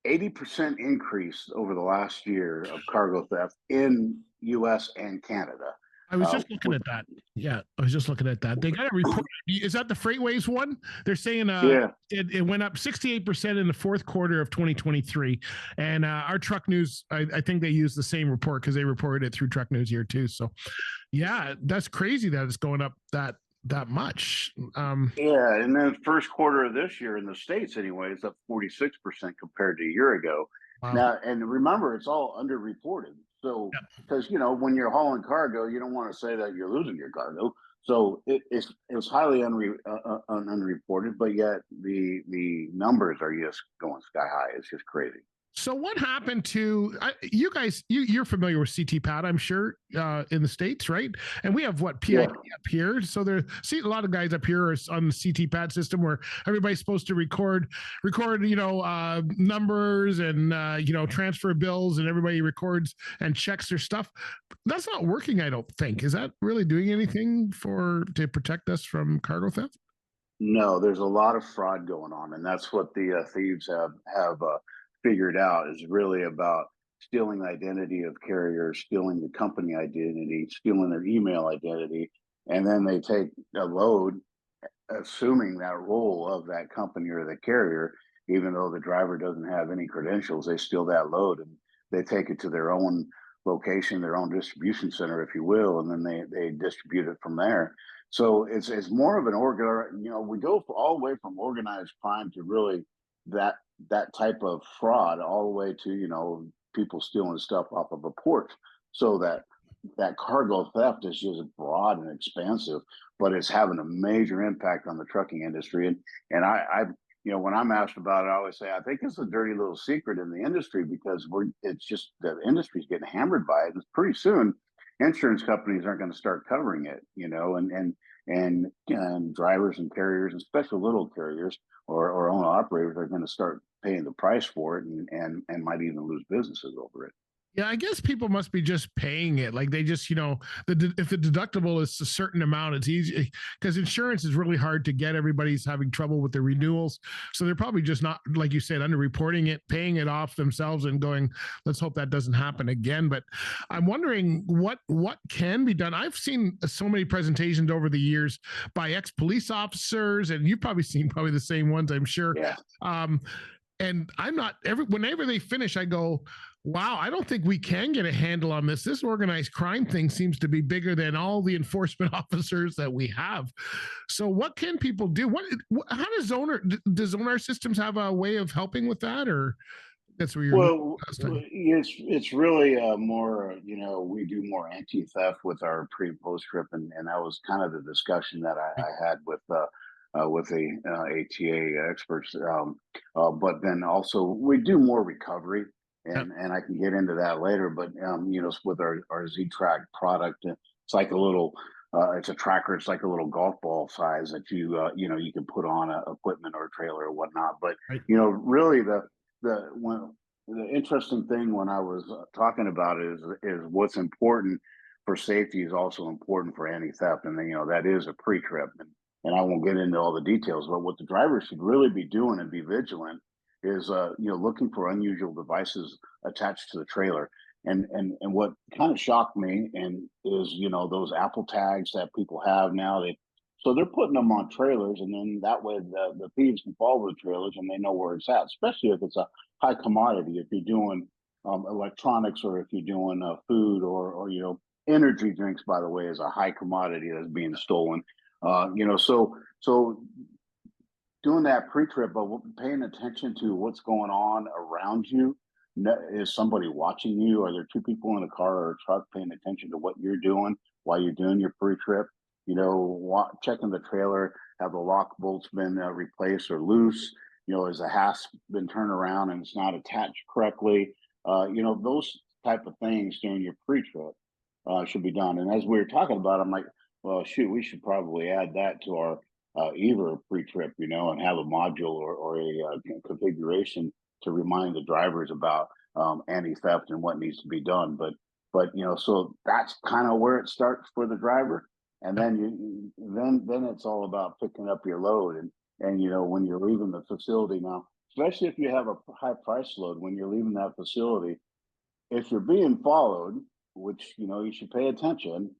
80% increase over the last year of cargo theft in U.S. and Canada. I was just looking With at that. Yeah, I was just looking at that. They got a report. Is that the Freightways one? They're saying yeah, it went up 68% in the fourth quarter of 2023. And our Truck News, I think they use the same report because they reported it through Truck News here too. So yeah, that's crazy that it's going up that much. yeah, and then first quarter of this year in the States anyway is up 46% compared to a year ago. Wow. Now, and remember, it's all underreported. So, Yep. because when you're hauling cargo, you don't want to say that you're losing your cargo. So it's highly unreported, but yet the numbers are just going sky high. It's just crazy. So what happened to you guys? You're familiar with CT-PAT, I'm sure, in the States, right? And we have what PIP Yeah. up here. So there, see a lot of guys up here are on the CT-PAT system where everybody's supposed to record, numbers and transfer bills, and everybody records and checks their stuff. That's not working, I don't think. Is that really doing anything to protect us from cargo theft? No, there's a lot of fraud going on, and that's what the thieves have figured out is really about stealing the identity of carriers, stealing the company identity, stealing their email identity, and then they take a load, assuming that role of that company or the carrier, even though the driver doesn't have any credentials. They steal that load and they take it to their own location, their own distribution center, if you will, and then they distribute it from there. So it's more of an we go all the way from organized crime to really that that type of fraud, all the way to people stealing stuff off of a port. So that cargo theft is just broad and expansive, but it's having a major impact on the trucking industry. And when I'm asked about it, I always say I think it's a dirty little secret in the industry because it's just the industry's getting hammered by it. And pretty soon, insurance companies aren't going to start covering it, and drivers and carriers, and special little carriers or owner operators are going to start paying the price for it, and might even lose businesses over it. Yeah, I guess people must be just paying it. Like they just, if the deductible is a certain amount, it's easy because insurance is really hard to get. Everybody's having trouble with their renewals. So they're probably just not, like you said, underreporting it, paying it off themselves and going, let's hope that doesn't happen again. But I'm wondering what can be done. I've seen so many presentations over the years by ex-police officers, and you've probably seen the same ones, I'm sure. Yeah. And I'm not whenever they finish, I go, wow, I don't think we can get a handle on this. This organized crime thing seems to be bigger than all the enforcement officers that we have. So what can people do? How does Zonar systems have a way of helping with that, or that's where you're Well, it's really more. We do more anti-theft with our pre and post trip, and that was kind of the discussion that I had with the ATA experts. But then also we do more recovery, and I can get into that later. But with our Z-Track product, it's like a little. It's a tracker. It's like a little golf ball size that you can put on a equipment or a trailer or whatnot. But right. Really the interesting thing when I was talking about it is what's important for safety is also important for anti-theft, and then, that is a pre-trip, and I won't get into all the details, but what the driver should really be doing and be vigilant is looking for unusual devices attached to the trailer. And what kind of shocked me and is those Apple tags that people have now. So they're putting them on trailers, and then that way the thieves can follow the trailers and they know where it's at, especially if it's a high commodity. If you're doing electronics, or if you're doing food, or energy drinks, by the way, is a high commodity that's being stolen. So doing that pre-trip, but paying attention to what's going on around you. Is somebody watching you? Are there two people in a car or a truck paying attention to what you're doing while you're doing your pre-trip? Checking the trailer, have the lock bolts been replaced or loose? Has the hasp been turned around and it's not attached correctly? Those type of things during your pre-trip should be done. And as we were talking about, I'm like, well, shoot, we should probably add that to our either pre-trip, and have a module or a configuration to remind the drivers about anti-theft and what needs to be done. But so that's kind of where it starts for the driver, and then it's all about picking up your load, and when you're leaving the facility now. especially if you have a high price load when you're leaving that facility. If you're being followed, which you should pay attention,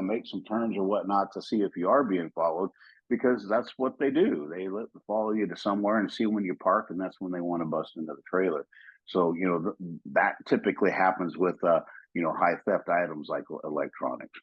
make some turns or whatnot to see if you are being followed, because that's what they do. They follow you to somewhere and see when you park, and that's when they want to bust into the trailer. So that typically happens with high theft items like electronics.